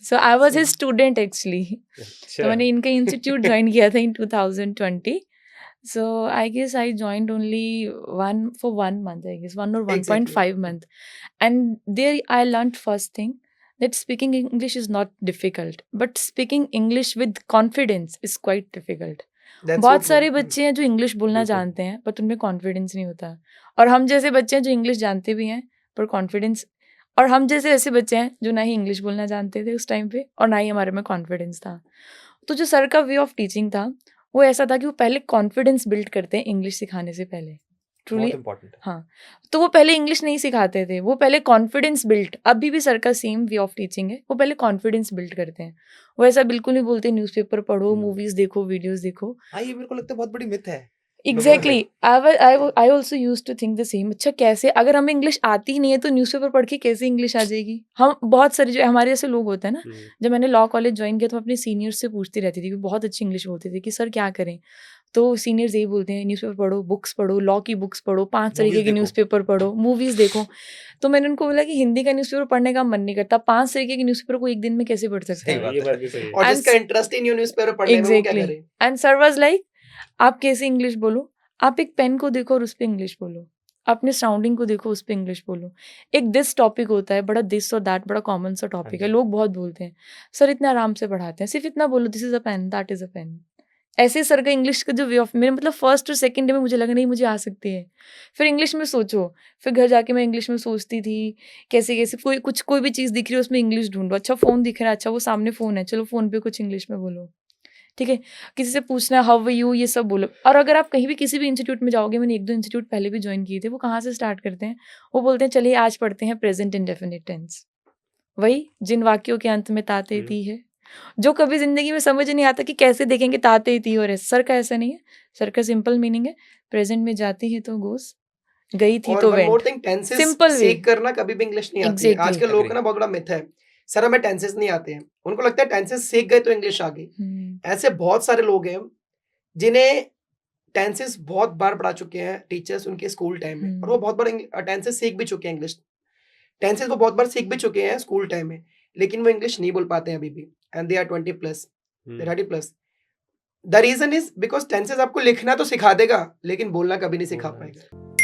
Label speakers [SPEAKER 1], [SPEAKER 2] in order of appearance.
[SPEAKER 1] So I was his student actually. तो
[SPEAKER 2] अच्छा।
[SPEAKER 1] मैंने इनका इंस्टीट्यूट ज्वाइन किया था इन 2020। So I guess I joined only for 1 month, I guess 1 or
[SPEAKER 3] Exactly.
[SPEAKER 1] 1.5 month. And there I learned first thing that speaking English is not difficult, but speaking English with confidence is quite difficult.
[SPEAKER 3] That's so
[SPEAKER 1] बहुत
[SPEAKER 3] true.
[SPEAKER 1] सारे बच्चे हैं जो English बोलना
[SPEAKER 2] बिल्कुल।
[SPEAKER 1] जानते हैं but उनमें कॉन्फिडेंस नहीं होता, और हम जैसे बच्चे हैं जो इंग्लिश जानते भी हैं पर कॉन्फिडेंस, और हम जैसे ऐसे बच्चे हैं जो ना ही इंग्लिश बोलना जानते थे उस टाइम पे और ना ही हमारे में कॉन्फिडेंस था। तो जो सर का वे ऑफ टीचिंग था वो ऐसा था कि वो पहले कॉन्फिडेंस बिल्ड करते हैं इंग्लिश सिखाने से पहले, ट्रूली।
[SPEAKER 2] बहुत इम्पोर्टेंट है।
[SPEAKER 1] हाँ, तो वो पहले इंग्लिश नहीं सिखाते थे, वो पहले कॉन्फिडेंस बिल्ड, अभी भी सर का सेम वे ऑफ टीचिंग है, वो पहले कॉन्फिडेंस बिल्ड करते हैं। वो ऐसा बिल्कुल नहीं बोलते न्यूज़पेपर पढ़ो, मूवीज देखो, वीडियोस देखो।
[SPEAKER 3] हाँ, ये मेरे को लगता है बहुत बड़ी मिथ है।
[SPEAKER 1] Exactly, I also use to think the same. अच्छा कैसे, अगर हमें इंग्लिश आती ही नहीं है तो न्यूज़पेपर पढ़ के कैसे इंग्लिश आ जाएगी? हम बहुत सारे जो हमारे जैसे लोग होते हैं ना, जब मैंने लॉ कॉलेज ज्वाइन किया तो मैं अपने सीनियर्स से पूछती रहती थी, बहुत अच्छी इंग्लिश बोलते थे, कि सर क्या करें? तो सीनियर्स यही बोलते हैं, न्यूज़पेपर पढ़ो, बुक्स पढ़ो, लॉ की बुक्स पढ़ो, 5 तरीके के
[SPEAKER 2] देखो।
[SPEAKER 1] न्यूज़पेपर पढ़ो, मूवीज़ देखो। तो मैंने उनको बोला कि हिंदी का न्यूज़पेपर पढ़ने का मन नहीं करता, 5 तरीके के न्यूज़पेपर को एक दिन में कैसे पढ़ सकता
[SPEAKER 3] सही
[SPEAKER 1] है?
[SPEAKER 3] बात
[SPEAKER 2] ये
[SPEAKER 3] है।
[SPEAKER 2] बात भी सही है।
[SPEAKER 3] और
[SPEAKER 1] And
[SPEAKER 3] जिसका इंटरेस्ट ही नहीं हो न्यूज़पेपर पढ़ने में, वो क्या
[SPEAKER 1] एग्जैक्टली,
[SPEAKER 3] करे?
[SPEAKER 1] एंड सर वाज लाइक, आप कैसे इंग्लिश बोलो? आप एक पेन को देखो और उस पे इंग्लिश बोलो, अपने सराउंडिंग को देखो, उस पे इंग्लिश बोलो। एक दिस टॉपिक होता है, बड़ा दिस और दैट बड़ा कॉमन सा टॉपिक है,
[SPEAKER 2] जी।
[SPEAKER 1] लोग बहुत बोलते हैं। सर इतने आराम से पढ़ाते हैं, सिर्फ इतना बोलो, this is a pen, that is a pen. ऐसे सर का इंग्लिश का जो वे ऑफ, मेरे मतलब फर्स्ट और सेकंड डे में मुझे लगा नहीं मुझे आ सकती है। फिर इंग्लिश में सोचो, फिर घर जाके मैं इंग्लिश में सोचती थी, कैसे कैसे कोई भी चीज़ दिख रही है उसमें इंग्लिश ढूंढो। अच्छा फ़ोन दिख रहा है, अच्छा वो सामने फ़ोन है, चलो फ़ोन पे कुछ इंग्लिश में बोलो, ठीक है। किसी से पूछना है हाउ आर यू, ये सब बोलो। और अगर आप कहीं भी किसी भी इंस्टीट्यूट में जाओगे, मैंने 1-2 इंस्टीट्यूट पहले भी जॉइन किए थे, वो कहाँ से स्टार्ट करते हैं? वो बोलते हैं चलिए आज पढ़ते हैं प्रेजेंट इंडेफिनिट टेंस। वही जिन वाक्यों के अंत में ताते थी है, जो कभी जिंदगी में समझ नहीं आता कि कैसे देखेंगे ताते थी और सर का ऐसा नहीं है। सर का सिंपल मीनिंग है, प्रेजेंट में जाती है तो गोस, गई थी
[SPEAKER 3] और
[SPEAKER 1] तो
[SPEAKER 3] one more
[SPEAKER 1] went.
[SPEAKER 3] Thing, tenses
[SPEAKER 1] simple way.
[SPEAKER 3] सीख करना कभी भी इंग्लिश नहीं आती है।
[SPEAKER 1] एग्जैक्टली।
[SPEAKER 3] आजकल लोगों
[SPEAKER 2] Agree.
[SPEAKER 3] का ना बहुत बड़ा मिथ है, सर हमें टेंसेस नहीं आते हैं। उनको लगता है टेंसेस सीख गए तो इंग्लिश आ गई। ऐसे बहुत सारे लोग हैं जिन्हें टेंसेस बहुत बार पढ़ा चुके हैं टीचर्स उनके स्कूल टाइम में, और वो बहुत बार टेंसेस सीख भी चुके हैं। इंग्लिश टेंसेस वो बहुत बार सीख भी चुके हैं स्कूल टाइम में, लेकिन वो इंग्लिश नहीं बोल पाते हैं अभी भी। And they are 20+, 30+। The reason is because tenses आपको लिखना तो सिखा देगा, लेकिन बोलना कभी नहीं सिखा
[SPEAKER 2] बोलना नहीं
[SPEAKER 3] पाएगा।